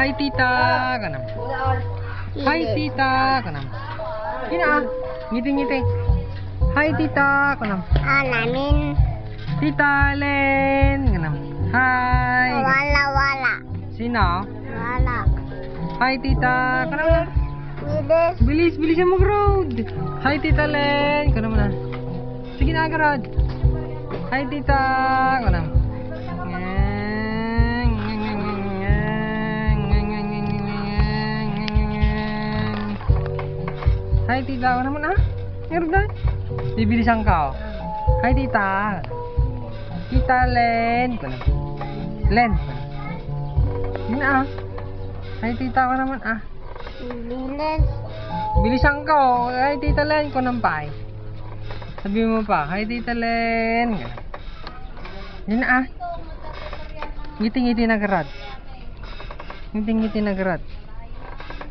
Hi, tita. Kanam. Hi, tita. Kanam. Yun ah. Ngiti-ngiti. Hi, tita. Kanam. Namin. Tita Len. Kanam. Hi. Wala. Sino? Wala. Hi, tita. Kanam na. Bilis. Bilis yung mag-road. Hi, tita Len. Kanam na. Sige na, garod. Hi, tita. Kanam. Hi, tita. Ako naman ah. Meron na. Bibilisan ka oh. Hi, tita. Tita Len. Len. Yun ah. Hi, tita. Ako naman ah. Bilis. Bilisan ka oh. Hi, tita Len. Ko nang pa eh. Sabi mo pa. Hi, tita Len. Yun ah. Ngiti-ngiti na garad. Ngiti-ngiti na garad.